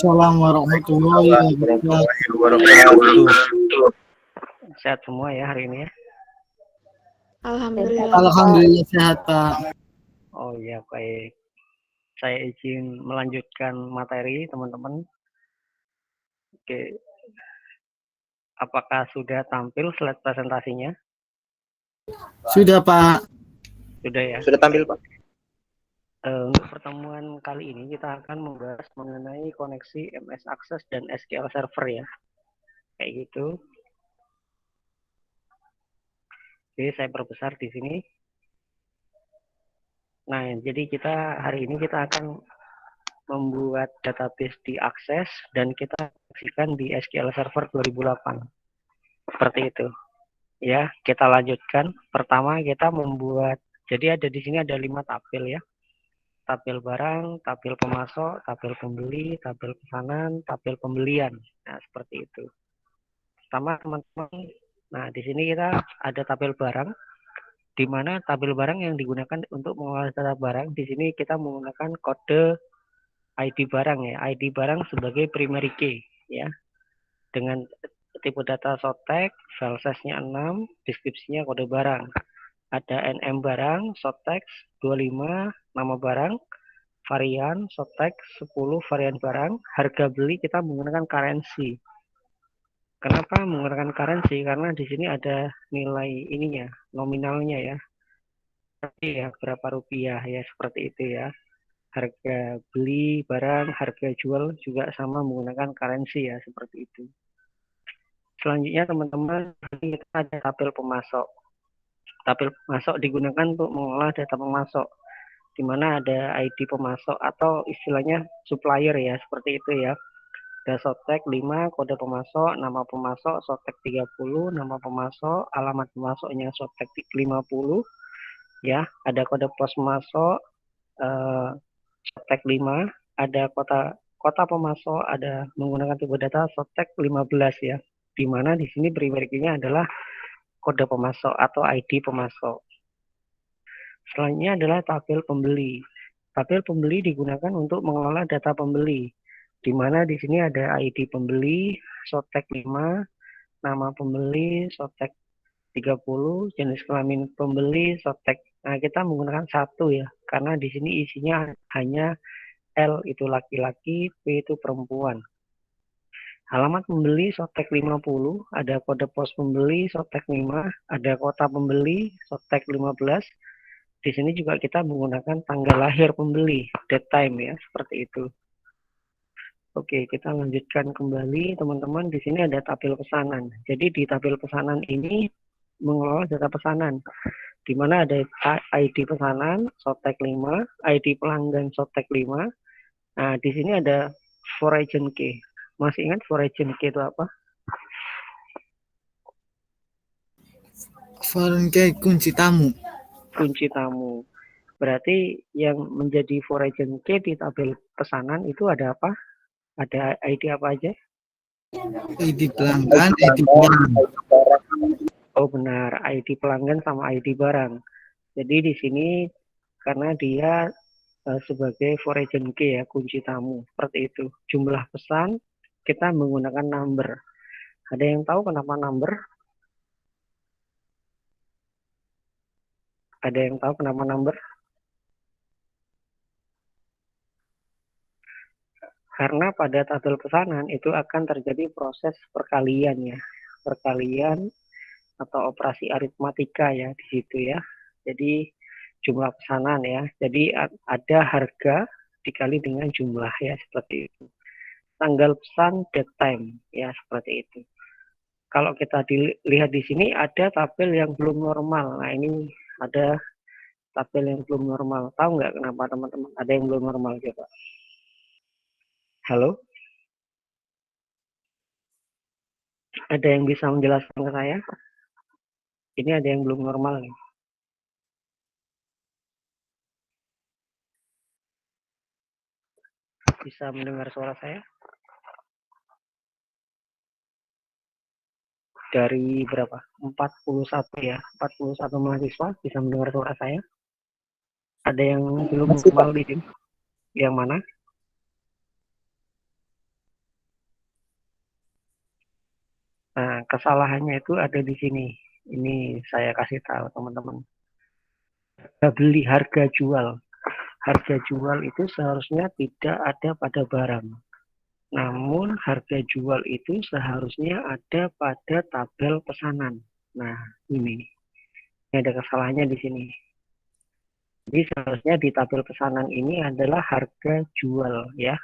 Waalaikumsalam warahmatullahi warahmatullahi wabarakatuh. Sehat semua ya hari ini ya. Alhamdulillah. Alhamdulillah sehat Pak. Oh ya, baik. Saya izin melanjutkan materi teman-teman. Oke. Apakah sudah tampil slide presentasinya? Sudah Pak. Sudah ya. Sudah tampil Pak. Untuk pertemuan kali ini kita akan membahas mengenai koneksi MS Access dan SQL Server ya. Kayak gitu. Oke, saya perbesar di sini. Nah, jadi hari ini kita akan membuat database di Access dan kita aksikan di SQL Server 2008. Seperti itu. Ya, kita lanjutkan. Pertama kita membuat, jadi di sini ada 5 tabel ya. Tabel barang, tabel pemasok, tabel pembeli, tabel pesanan, tabel pembelian. Nah, seperti itu. Pertama teman-teman, nah di sini kita ada tabel barang, di mana tabel barang yang digunakan untuk mengolah data barang, di sini kita menggunakan kode ID barang ya, ID barang sebagai primary key ya, dengan tipe data sotek, file size-nya 6, deskripsinya kode barang. Ada NM barang, sotek 25, nama barang, varian, sotek 10, varian barang, harga beli kita menggunakan currency. Kenapa menggunakan currency? Karena di sini ada nilai ininya, nominalnya ya. Ya, berapa rupiah ya, seperti itu ya. Harga beli barang, harga jual juga sama menggunakan currency ya, seperti itu. Selanjutnya teman-teman, kita ada tabel pemasok. Tabel pemasok digunakan untuk mengolah data pemasok, di mana ada ID pemasok atau istilahnya supplier ya, seperti itu ya. Ada sotek 5, kode pemasok, nama pemasok, sotek 30, nama pemasok, alamat pemasoknya sotek 50 ya. Ada kode pos pemasok, sotek 5, ada kota pemasok, ada menggunakan tipe data sotek 15 ya. Di mana di sini primary-nya adalah kode pemasok atau ID pemasok. Selanjutnya adalah tabel pembeli. Tabel pembeli digunakan untuk mengelola data pembeli, di mana di sini ada ID pembeli, sotek 5, nama pembeli, sotek 30, jenis kelamin pembeli, sotek. Nah, kita menggunakan 1 ya, karena di sini isinya hanya L itu laki-laki, P itu perempuan. Alamat pembeli sotek 50, ada kode pos pembeli sotek 5, ada kota pembeli sotek 15. Di sini juga kita menggunakan tanggal lahir pembeli, date time ya, seperti itu. Oke, kita lanjutkan kembali teman-teman. Di sini ada tabel pesanan. Jadi di tabel pesanan ini mengelola data pesanan, di mana ada ID pesanan sotek 5, ID pelanggan sotek 5. Nah, di sini ada foreign key. Masih ingat foreign key itu apa? Foreign key kunci tamu. Kunci tamu. Berarti yang menjadi foreign key di tabel pesanan itu ada apa? Ada ID apa aja? ID pelanggan, ID barang. Oh benar, ID pelanggan sama ID barang. Jadi di sini karena dia sebagai foreign key ya, kunci tamu, seperti itu. Jumlah pesan kita menggunakan number. Ada yang tahu kenapa number? Ada yang tahu kenapa number? Karena pada tabel pesanan itu akan terjadi proses perkalian ya. Perkalian atau operasi aritmatika ya di situ ya. Jadi jumlah pesanan ya. Jadi ada harga dikali dengan jumlah ya, seperti itu. Tanggal pesan, date time ya, seperti itu. Kalau kita dilihat di sini ada tabel yang belum normal. Nah, ini ada tabel yang belum normal. Tahu nggak kenapa teman-teman ada yang belum normal coba? Halo? Ada yang bisa menjelaskan ke saya? Ini ada yang belum normal nih. Bisa mendengar suara saya? Dari berapa? 41 ya. 41 mahasiswa bisa mendengar suara saya? Ada yang belum normal di sini? Yang mana? Nah, kesalahannya itu ada di sini. Ini saya kasih tahu teman-teman. Beli harga jual. Harga jual itu seharusnya tidak ada pada barang. Namun harga jual itu seharusnya ada pada tabel pesanan. Nah, ini ada kesalahannya di sini. Jadi seharusnya di tabel pesanan ini adalah harga jual ya.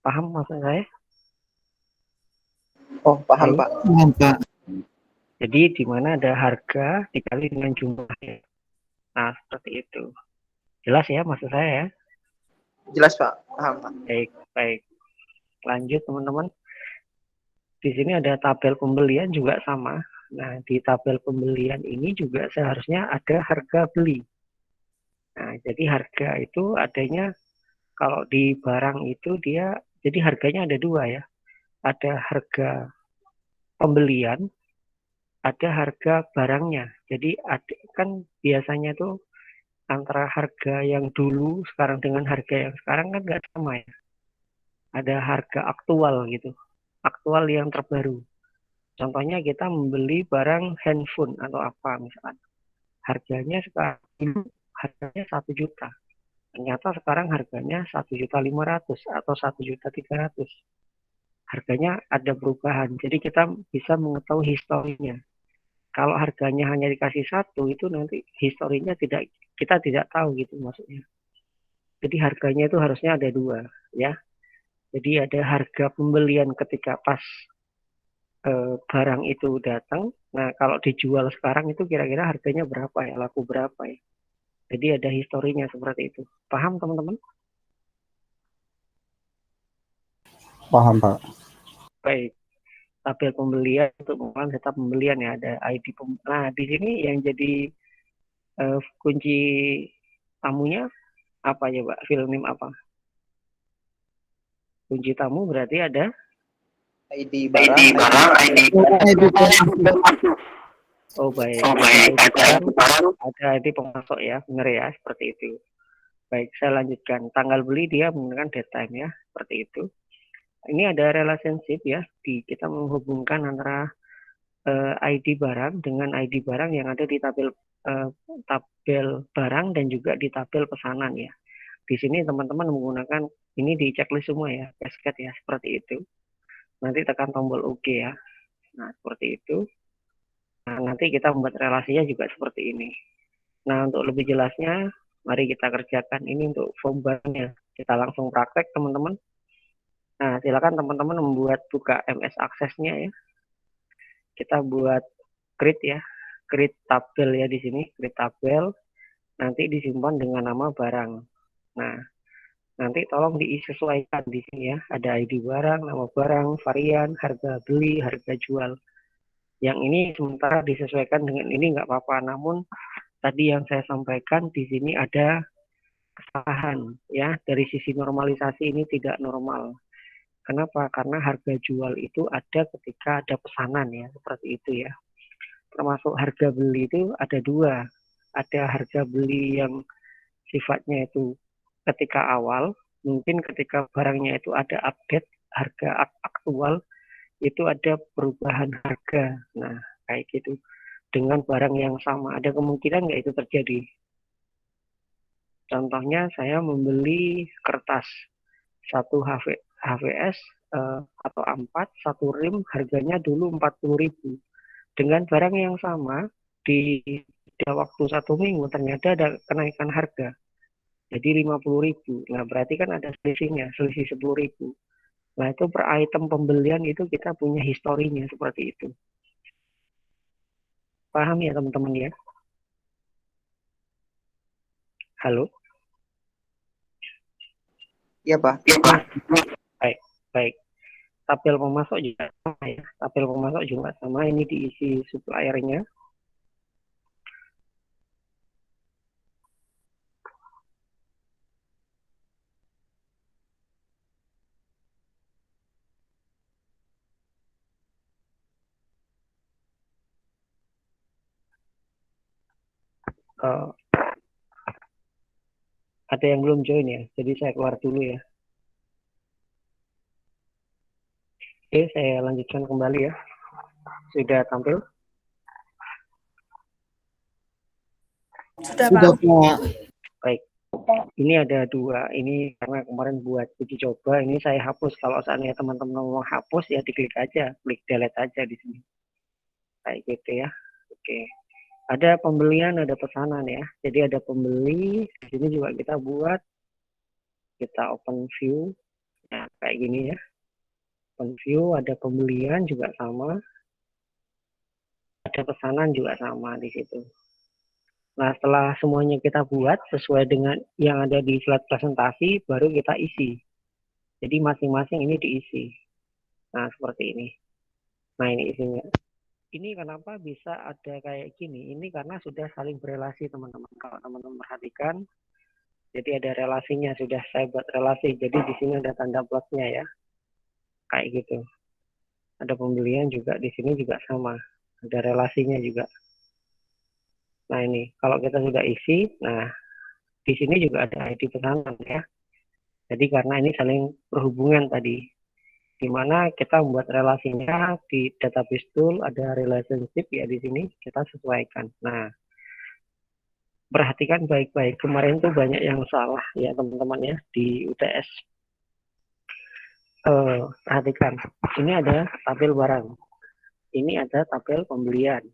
Paham maksud saya? Oh, paham, Halo? Pak. Paham, Pak. Jadi di mana ada harga dikali dengan jumlahnya. Nah, seperti itu. Jelas ya maksud saya ya? Jelas, Pak. Paham, Pak. Baik, baik. Lanjut teman-teman. Di sini ada tabel pembelian juga sama. Nah, di tabel pembelian ini juga seharusnya ada harga beli. Nah, jadi harga itu adanya kalau di barang itu dia, jadi harganya ada dua ya. Ada harga pembelian, ada harga barangnya. Jadi kan biasanya tuh antara harga yang dulu sekarang dengan harga yang sekarang kan nggak sama ya. Ada harga aktual gitu, aktual yang terbaru. Contohnya kita membeli barang handphone atau apa misalkan. Harganya sekarang dulu harganya 1 juta. Ternyata sekarang harganya 1.500.000 atau 1.300.000. Harganya ada perubahan. Jadi kita bisa mengetahui historinya. Kalau harganya hanya dikasih satu, itu nanti historinya kita tidak tahu gitu maksudnya. Jadi harganya itu harusnya ada dua, ya. Jadi ada harga pembelian ketika pas barang itu datang. Nah, kalau dijual sekarang itu kira-kira harganya berapa ya, laku berapa ya. Jadi ada historinya seperti itu. Paham teman-teman? Paham, Pak. Baik. Tabel pembelian untuk mengenal data pembelian ya, ada ID Nah, di sini yang jadi kunci tamunya apa ya, Pak? File name apa? Kunci tamu berarti ada ID barang, ID oh baik, ada ID barang, ada ID pemasok ya, benar ya, seperti itu. Baik, saya lanjutkan. Tanggal beli dia menggunakan date time ya, seperti itu. Ini ada relationship ya, kita menghubungkan antara ID barang dengan ID barang yang ada di tabel barang dan juga di tabel pesanan ya. Di sini teman-teman menggunakan ini di checklist semua ya, cascade ya, seperti itu. Nanti tekan tombol OK ya. Nah, seperti itu. Nah, nanti kita membuat relasinya juga seperti ini. Nah, untuk lebih jelasnya, mari kita kerjakan ini untuk form barangnya. Kita langsung praktek, teman-teman. Nah, silakan teman-teman membuat buka MS Access-nya ya. Kita buat create ya. Create tabel ya di sini, create tabel. Nanti disimpan dengan nama barang. Nah, nanti tolong disesuaikan di sini ya. Ada ID barang, nama barang, varian, harga beli, harga jual. Yang ini sementara disesuaikan dengan ini nggak apa-apa. Namun tadi yang saya sampaikan di sini ada kesalahan ya. Dari sisi normalisasi ini tidak normal. Kenapa? Karena harga jual itu ada ketika ada pesanan ya, seperti itu ya. Termasuk harga beli itu ada dua. Ada harga beli yang sifatnya itu ketika awal, mungkin ketika barangnya itu ada update harga aktual, itu ada perubahan harga. Nah, kayak gitu. Dengan barang yang sama, ada kemungkinan nggak itu terjadi? Contohnya saya membeli kertas satu HVS atau A4, satu rim harganya dulu 40.000. Dengan barang yang sama di waktu 1 minggu ternyata ada kenaikan harga. Jadi 50.000. Nah, berarti kan ada selisihnya, selisih 10.000. Nah, itu per item pembelian itu kita punya historinya seperti itu. Paham ya teman-teman ya? Halo? Iya, Pak. Baik, baik. Tabel pemasok juga sama ya. Tabel pemasok juga sama. Ini diisi suppliernya. Uh, ada yang belum join ya. Jadi saya keluar dulu ya. Oke, saya lanjutkan kembali ya. Sudah tampil? Sudah, Sudah Pak. Pak. Baik. Ini ada dua. Ini karena kemarin buat uji coba, ini saya hapus. Kalau seandainya teman-teman mau hapus ya diklik aja, klik delete aja di sini. Kayak gitu ya. Oke. Ada pembelian, ada pesanan ya. Jadi ada pembeli, di sini juga kita buat, kita open view. Nah, kayak gini ya. Open view, ada pembelian juga sama. Ada pesanan juga sama di situ. Nah, setelah semuanya kita buat sesuai dengan yang ada di slide presentasi, baru kita isi. Jadi masing-masing ini diisi. Nah, seperti ini. Nah, ini isinya. Ini kenapa bisa ada kayak gini? Ini karena sudah saling berelasi, teman-teman. Kalau teman-teman perhatikan, jadi ada relasinya, sudah saya buat relasi. Jadi di sini ada tanda plusnya ya. Kayak gitu. Ada pembelian juga, di sini juga sama. Ada relasinya juga. Nah, ini kalau kita sudah isi, nah di sini juga ada ID pesanan ya. Jadi karena ini saling berhubungan tadi, di mana kita membuat relasinya di database tool ada relationship ya di sini kita sesuaikan. Nah, perhatikan baik-baik. Kemarin tuh banyak yang salah ya teman-teman ya di UTS. Perhatikan, ini ada tabel barang, ini ada tabel pembelian,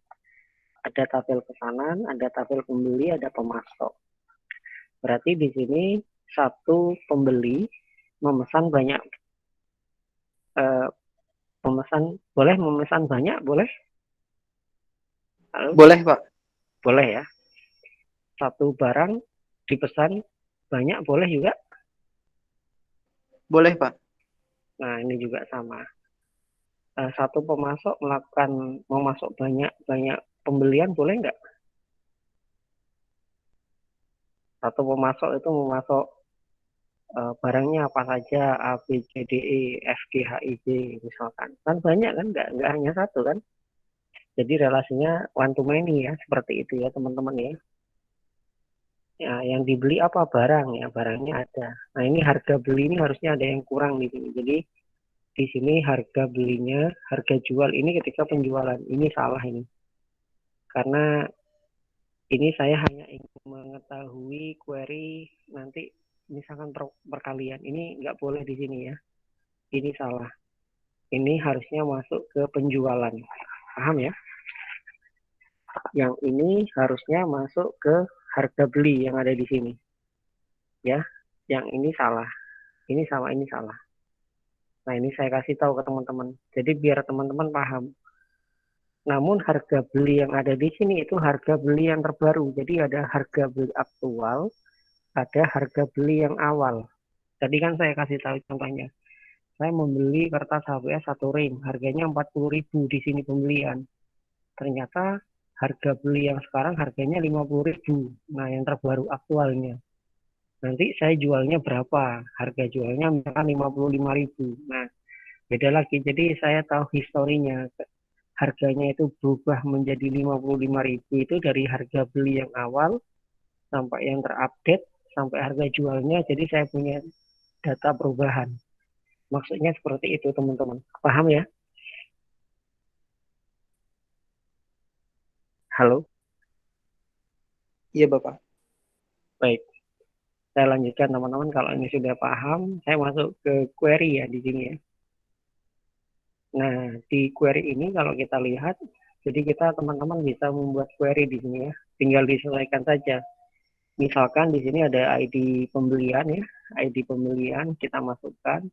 ada tabel pesanan, ada tabel pembeli, ada pemasok. Berarti di sini satu pembeli memesan banyak, boleh memesan banyak, boleh? Halo? Boleh, Pak. Boleh ya. Satu barang dipesan banyak, boleh juga? Boleh, Pak. Nah, ini juga sama. Satu pemasok memasok banyak pembelian, boleh nggak? Satu pemasok itu memasok barangnya apa saja, A, B, C, D, E, F, G, H, I, J misalkan. Kan banyak kan, nggak hanya satu kan. Jadi relasinya one to many ya, seperti itu ya teman-teman ya. Ya, yang dibeli apa barang ya, barangnya ada. Nah, ini harga beli ini harusnya ada yang kurang di sini. Jadi di sini harga belinya, harga jual ini ketika penjualan ini salah ini. Karena ini saya hanya ingin mengetahui query nanti misalkan perkalian ini nggak boleh di sini ya. Ini salah. Ini harusnya masuk ke penjualan. Paham ya? Yang ini harusnya masuk ke harga beli yang ada di sini. Ya, yang ini salah. Ini sama ini salah. Nah, ini saya kasih tahu ke teman-teman. Jadi biar teman-teman paham. Namun harga beli yang ada di sini itu harga beli yang terbaru. Jadi ada harga beli aktual, ada harga beli yang awal. Tadi kan saya kasih tahu contohnya. Saya membeli kertas HVS 1 ring, harganya 40.000 di sini pembelian. Ternyata harga beli yang sekarang harganya 50.000. Nah, yang terbaru aktualnya. Nanti saya jualnya berapa? Harga jualnya misalkan 55.000. Nah, beda lagi. Jadi saya tahu historinya. Harganya itu berubah menjadi 55.000 itu dari harga beli yang awal sampai yang terupdate sampai harga jualnya. Jadi saya punya data perubahan. Maksudnya seperti itu teman-teman. Paham ya? Halo? Iya, Bapak. Baik. Saya lanjutkan teman-teman. Kalau ini sudah paham, saya masuk ke query ya di sini ya. Nah, di query ini kalau kita lihat, jadi kita teman-teman bisa membuat query di sini ya. Tinggal disesuaikan saja. Misalkan di sini ada ID pembelian ya, ID pembelian kita masukkan,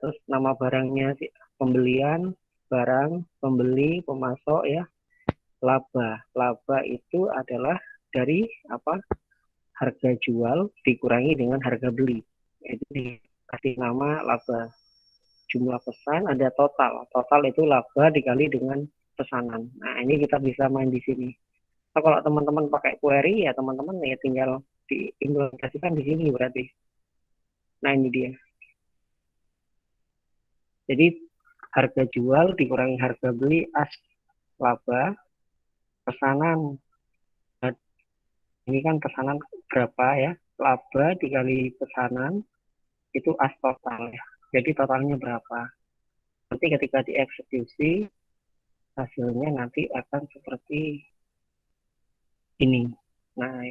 terus nama barangnya pembelian, barang, pembeli, pemasok ya, laba. Laba itu adalah dari apa? Harga jual dikurangi dengan harga beli. Itu dikasih nama laba. Jumlah pesan ada total. Total itu laba dikali dengan pesanan. Nah, ini kita bisa main di sini. Nah, kalau teman-teman pakai query ya teman-teman ya tinggal diimplementasikan di sini berarti. Nah, ini dia. Jadi harga jual dikurangi harga beli as laba, pesanan. Nah, ini kan pesanan berapa ya? Laba dikali pesanan itu as total ya. Jadi totalnya berapa? Nanti ketika dieksekusi hasilnya nanti akan seperti ini. Nah,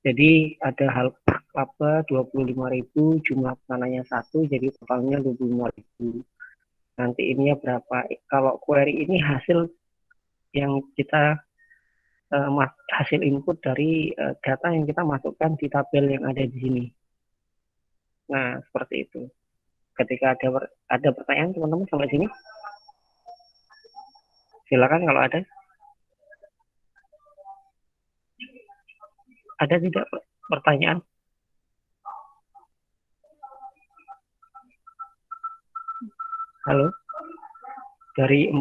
jadi ada hal apa 25.000, jumlah pesanannya 1, jadi totalnya 25.000. Nanti ininya berapa? Kalau query ini hasil yang kita hasil input dari data yang kita masukkan di tabel yang ada di sini. Nah, seperti itu. Ketika ada pertanyaan teman-teman sampai sini, silakan kalau ada. Ada tidak pertanyaan? Halo? Dari 4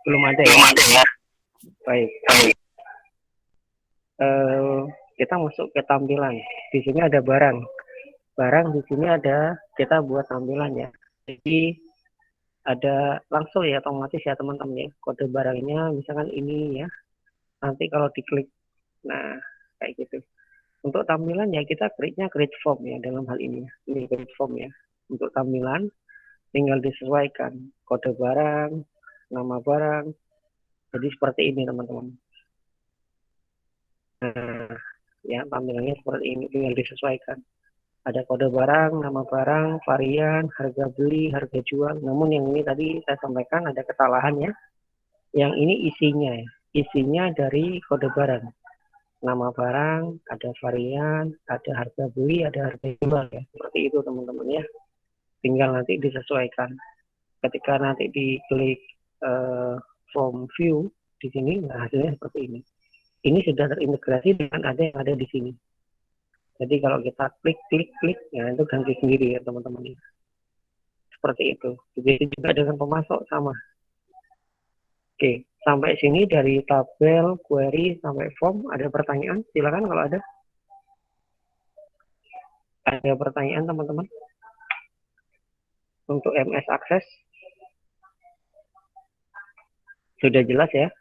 belum ada ya? Baik. Kita masuk ke tampilan. Di sini ada barang. Barang di sini ada, kita buat tampilan ya. Jadi ada langsung ya otomatis ya teman-teman ya. Kode barangnya misalkan ini ya. Nanti kalau diklik, nah kayak gitu. Untuk tampilan ya kita create form ya dalam hal ini. Ini create form ya. Untuk tampilan tinggal disesuaikan kode barang, nama barang. Jadi seperti ini teman-teman. Nah, ya tampilannya seperti ini, tinggal disesuaikan. Ada kode barang, nama barang, varian, harga beli, harga jual. Namun yang ini tadi saya sampaikan ada kesalahan ya. Yang ini isinya ya. Isinya dari kode barang. Nama barang, ada varian, ada harga beli, ada harga jual ya. Seperti itu teman-teman ya. Tinggal nanti disesuaikan. Ketika nanti diklik form view di sini, nah hasilnya seperti ini. Ini sudah terintegrasi dengan ada yang ada di sini. Jadi kalau kita klik, ya itu ganti sendiri ya teman-teman. Seperti itu. Jadi juga dengan pemasok sama. Oke, sampai sini dari tabel, query, sampai form. Ada pertanyaan? Silakan kalau ada. Ada pertanyaan teman-teman? Untuk MS Access? Sudah jelas ya?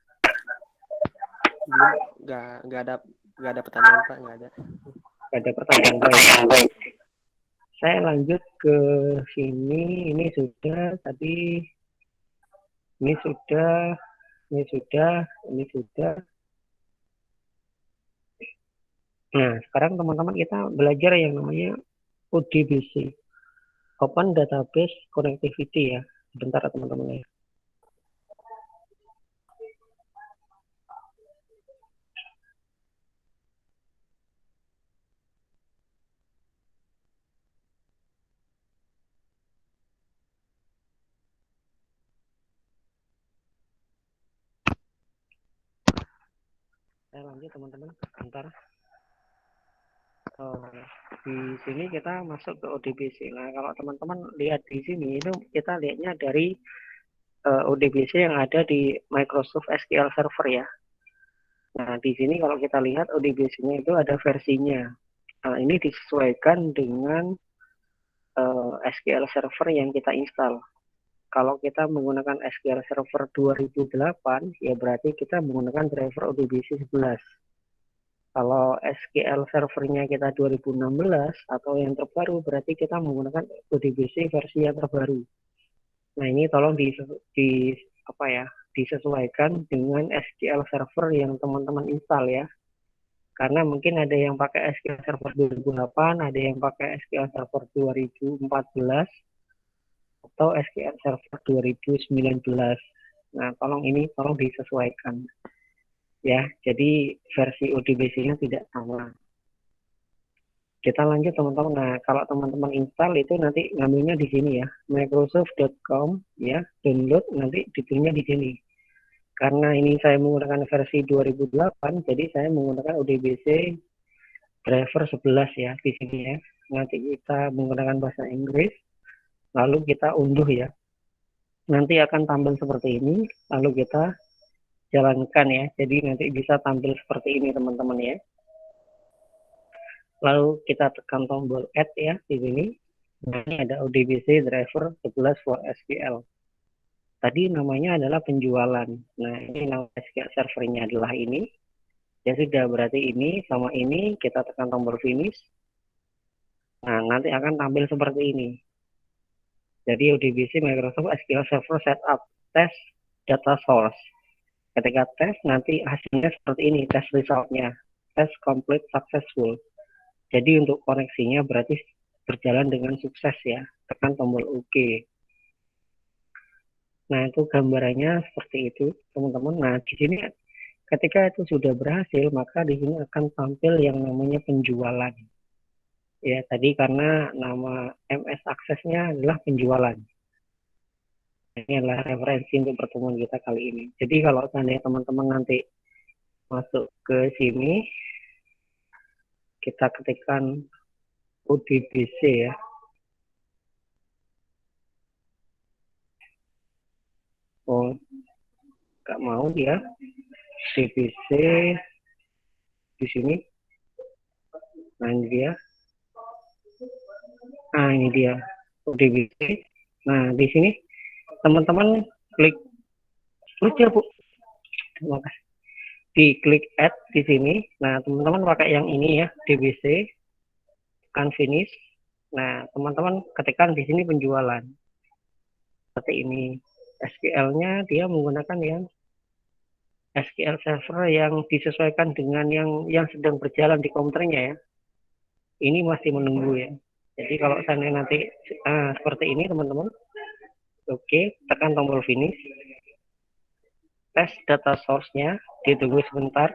Nggak ada pertanyaan Pak, nggak ada. Ada pertanyaan baik. Saya lanjut ke sini. Ini sudah tadi. Ini sudah. Nah, sekarang teman-teman kita belajar yang namanya ODBC, Open Database Connectivity ya. Sebentar teman-teman ya. Saya lanjut teman-teman, sebentar. Di sini kita masuk ke ODBC. Nah, kalau teman-teman lihat di sini itu kita lihatnya dari ODBC yang ada di Microsoft SQL Server ya. Nah, di sini kalau kita lihat ODBC-nya itu ada versinya. Nah, ini disesuaikan dengan SQL Server yang kita install. Kalau kita menggunakan SQL Server 2008, ya berarti kita menggunakan driver ODBC 11. Kalau SQL servernya kita 2016 atau yang terbaru, berarti kita menggunakan ODBC versi yang terbaru. Nah, ini tolong disesuaikan dengan SQL server yang teman-teman install ya. Karena mungkin ada yang pakai SQL Server 2008, ada yang pakai SQL Server 2014, atau SQL Server 2019. Nah, tolong disesuaikan. Ya, jadi versi ODBC-nya tidak sama. Kita lanjut teman-teman. Nah, kalau teman-teman install itu nanti ngambilnya di sini ya, microsoft.com ya, download nanti detailnya di sini. Karena ini saya menggunakan versi 2008, jadi saya menggunakan ODBC driver 11 ya di sini ya. Nanti kita menggunakan bahasa Inggris, lalu kita unduh ya. Nanti akan tampil seperti ini, lalu kita jalankan ya. Jadi nanti bisa tampil seperti ini teman-teman ya. Lalu kita tekan tombol add ya di sini. Nah, ini ada ODBC driver 11 for SQL. Tadi namanya adalah penjualan. Nah, ini nama SQL servernya adalah ini. Ya sudah, berarti ini sama ini kita tekan tombol finish. Nah, nanti akan tampil seperti ini. Jadi ODBC Microsoft SQL Server Setup. tes data source. Ketika tes, nanti hasilnya seperti ini, tes resultnya. Test complete successful. Jadi untuk koneksinya berarti berjalan dengan sukses ya. Tekan tombol OK. Nah, itu gambarannya seperti itu, teman-teman. Nah, di sini ketika itu sudah berhasil, maka di sini akan tampil yang namanya penjualan. Ya, tadi karena nama MS Access-nya adalah penjualan. Ini adalah referensi untuk pertemuan kita kali ini. Jadi kalau seandainya teman-teman nanti masuk ke sini, kita ketikkan ODBC ya. Oh, nggak mau dia. DBC di sini. Nah, ini dia. Nah, ini dia. ODBC. Nah, di sini teman-teman klik ya, Bu. Terima kasih. Diklik add di sini. Nah, teman-teman pakai yang ini ya, DBC. Tekan finish. Nah, teman-teman ketikkan di sini penjualan. Seperti ini. SQL-nya dia menggunakan yang SQL Server yang disesuaikan dengan yang sedang berjalan di komputernya ya. Ini masih menunggu ya. Jadi kalau saya nanti seperti ini teman-teman. Oke, tekan tombol finish. Tes data source-nya, ditunggu sebentar.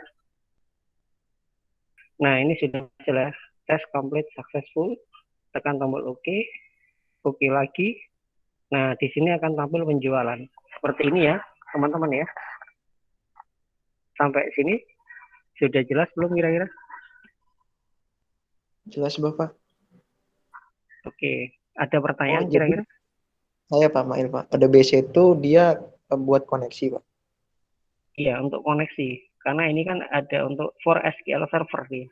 Nah, ini sudah jelas. Tes complete successful. Tekan tombol OK. OK lagi. Nah, di sini akan tampil penjualan. Seperti ini ya, teman-teman ya. Sampai sini sudah jelas belum kira-kira? Jelas Bapak. Oke, ada pertanyaan kira-kira? Saya Pak Mail Pak. Pada BC itu dia buat koneksi Pak. Iya, untuk koneksi. Karena ini kan ada untuk for SQL Server nih.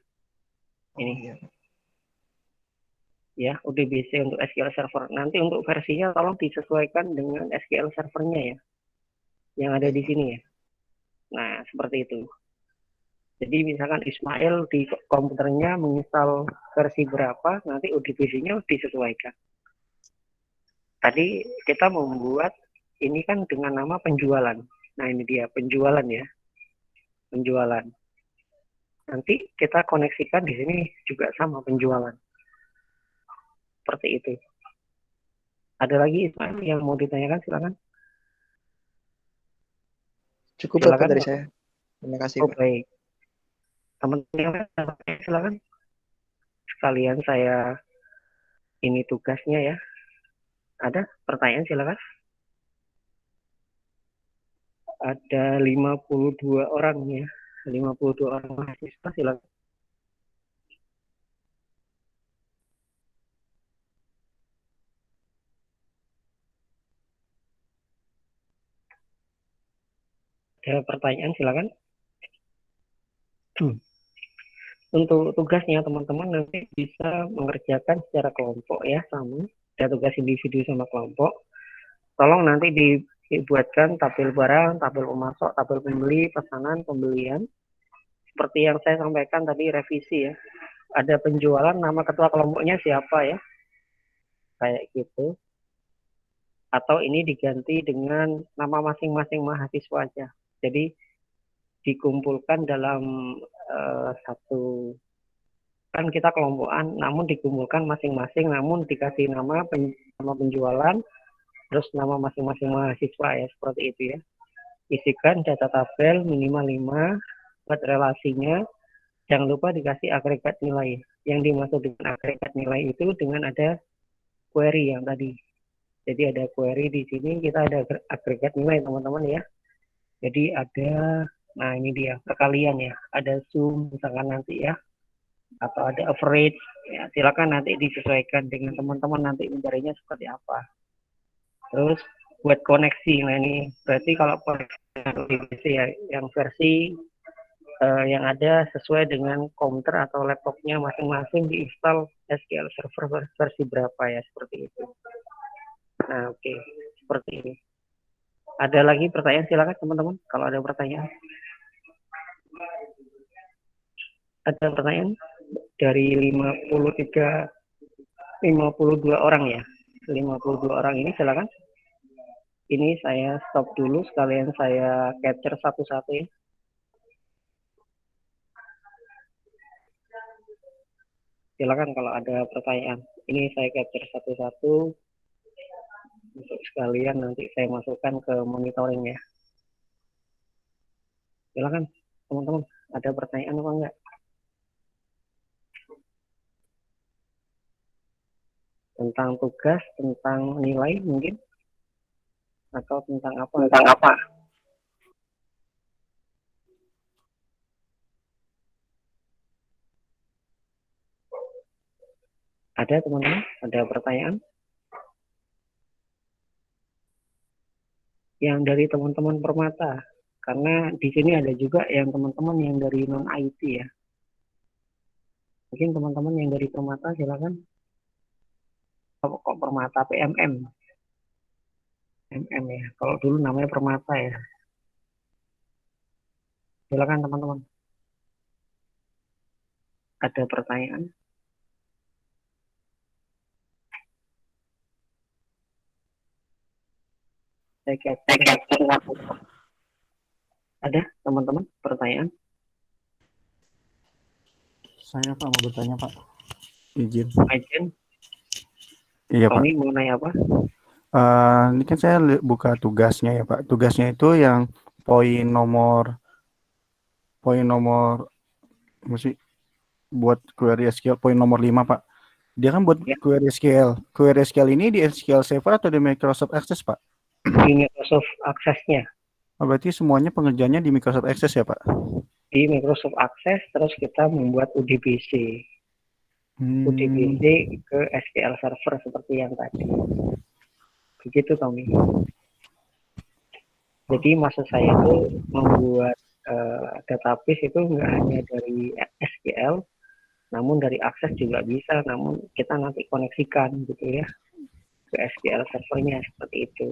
Ini. Oh, iya. Ya, ODBC untuk SQL Server. Nanti untuk versinya tolong disesuaikan dengan SQL Server-nya ya. Yang ada di sini ya. Nah, seperti itu. Jadi misalkan Ismail di komputernya menginstal versi berapa, nanti ODBC-nya disesuaikan. Tadi kita membuat ini kan dengan nama penjualan. Nah, ini dia penjualan ya. Penjualan. Nanti kita koneksikan di sini juga sama penjualan. Seperti itu. Ada lagi Ismail yang mau ditanyakan, silakan. Cukup Silakan, Bapak dari Pak. saya. Terima kasih Oh, Pak. baik. Teman-teman silakan. Sekalian saya ini tugasnya ya. Ada pertanyaan silakan. Ada 52 orang ya. 52 orang mahasiswa silakan. Ada pertanyaan silakan. Untuk tugasnya teman-teman nanti bisa mengerjakan secara kelompok ya, sama. Ada tugas individu sama kelompok. Tolong nanti dibuatkan tabel barang, tabel pemasok, tabel pembeli, pesanan, pembelian. Seperti yang saya sampaikan tadi revisi ya. Ada penjualan, nama ketua kelompoknya siapa ya. Kayak gitu. Atau ini diganti dengan nama masing-masing mahasiswa aja. Jadi dikumpulkan dalam satu, kan kita kelompokan, namun dikumpulkan masing-masing, namun dikasih nama penjualan, terus nama masing-masing mahasiswa ya, seperti itu ya. Isikan data tabel minimal 5, buat relasinya, jangan lupa dikasih agregat nilai. Yang dimaksud dengan agregat nilai itu dengan ada query yang tadi. Jadi ada query di sini, kita ada agregat nilai teman-teman ya. Jadi ada, nah ini dia perkalian ya, ada sum misalkan nanti ya, atau ada average ya, silakan nanti disesuaikan dengan teman-teman nanti mencarinya seperti apa. Terus buat koneksi, nah ini berarti kalau koneksi ya yang versi yang ada sesuai dengan komputer atau laptopnya masing-masing diinstal SQL Server versi berapa ya, seperti itu. Nah oke, seperti ini. Ada lagi pertanyaan silakan teman-teman kalau ada pertanyaan. Ada pertanyaan dari 52 orang ya. 52 orang ini silakan. ini saya stop dulu, sekalian saya capture satu-satu ya. Silakan kalau ada pertanyaan. Ini saya capture satu-satu untuk sekalian nanti saya masukkan ke monitoring ya. Silakan teman-teman, ada pertanyaan apa enggak? Tentang tugas, tentang nilai mungkin? Atau tentang apa? Tentang apa? Ada teman-teman? Ada pertanyaan? Yang dari teman-teman Permata, karena di sini ada juga yang teman-teman yang dari non IT ya. Mungkin teman-teman yang dari Permata silakan. Kok Permata PMM? MM ya. Kalau dulu namanya Permata ya. Silakan teman-teman. Ada pertanyaan? Saya capture. Ada teman-teman pertanyaan? Saya Pak mau bertanya Pak. Izin. Izin. Iya Pak. Kami mau nanya apa? Ini kan saya buka tugasnya ya Pak. Tugasnya itu yang poin nomor mesti buat query SQL poin nomor 5 Pak. Dia kan buat Ya. query SQL. Query SQL ini di SQL Server atau di Microsoft Access Pak? Di Microsoft Access-nya. Oh, berarti semuanya pengerjaannya di Microsoft Access ya Pak? Di Microsoft Access, terus kita membuat UDBC. UDBC ke SQL Server seperti yang tadi. Begitu Tommy. Jadi maksud saya itu membuat database itu nggak hanya dari SQL, namun dari Access juga bisa, namun kita nanti koneksikan gitu ya ke SQL servernya seperti itu.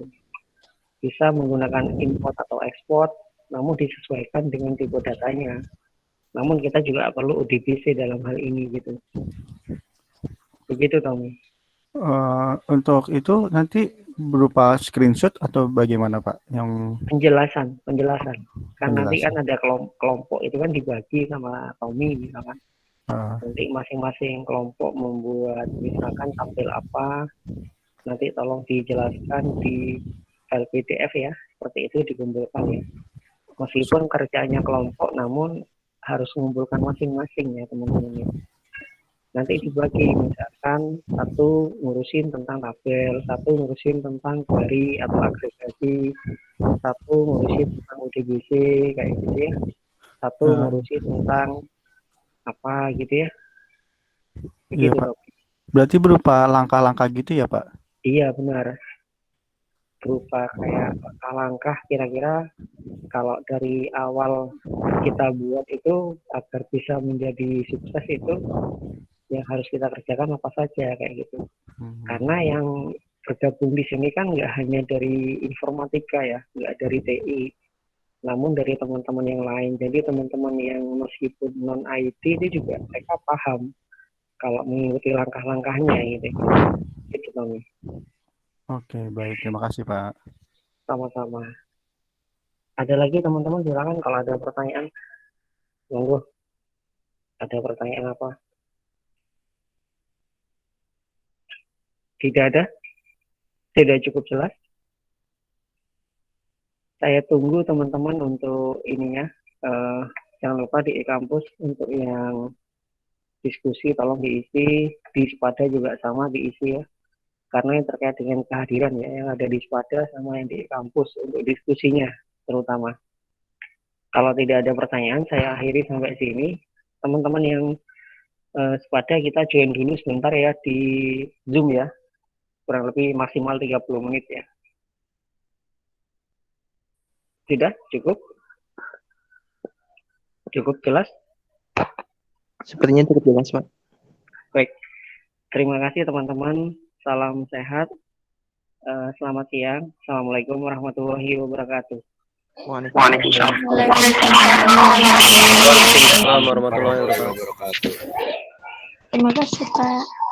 Bisa menggunakan import atau export, namun disesuaikan dengan tipe datanya. Namun kita juga perlu UDBC dalam hal ini gitu. Begitu Tommy. Untuk itu nanti berupa screenshot atau bagaimana Pak? Yang penjelasan. Kan nanti kan ada kelompok itu kan dibagi sama Tommy misalkan. Nanti masing-masing kelompok membuat misalkan tampil apa, nanti tolong dijelaskan di file PDF ya, seperti itu dikumpulkan ya. Meskipun kerjanya kelompok, namun harus mengumpulkan masing-masing ya teman-teman ya. Nanti dibagi, misalkan satu ngurusin tentang tabel, satu ngurusin tentang query atau agregasi, satu ngurusin tentang UDBC kayak gitu ya, satu ngurusin tentang apa gitu ya. Iya Pak. Berarti berupa langkah-langkah gitu ya Pak? Iya benar. Berupa kayak langkah kira-kira kalau dari awal kita buat itu agar bisa menjadi sukses itu yang harus kita kerjakan apa saja kayak gitu. Karena yang bergabung di sini kan nggak hanya dari informatika ya, nggak dari TI, namun dari teman-teman yang lain. Jadi teman-teman yang meskipun non IT itu juga mereka paham kalau mengikuti langkah-langkahnya gitu. Gitu Tommy. Oke, baik. Terima kasih Pak. Sama-sama. Ada lagi teman-teman silakan kalau ada pertanyaan. Monggo. Ada pertanyaan apa? Tidak ada? Tidak cukup jelas? Saya tunggu teman-teman untuk ininya. Jangan lupa di e-kampus untuk yang diskusi tolong diisi. Di Spada juga sama diisi ya. Karena yang terkait dengan kehadiran ya, yang ada di Spada sama yang di e-kampus untuk diskusinya terutama. Kalau tidak ada pertanyaan, saya akhiri sampai sini. Teman-teman yang Spada kita join dulu sebentar ya di Zoom ya. Kurang lebih maksimal 30 menit ya. Sudah? Cukup? Cukup jelas? Sepertinya cukup jelas, Pak. Baik. Terima kasih teman-teman. Salam sehat. Selamat siang. Assalamualaikum warahmatullahi wabarakatuh. Waalaikumsalam. Waalaikumsalam warahmatullahi wabarakatuh. Terima kasih Pak.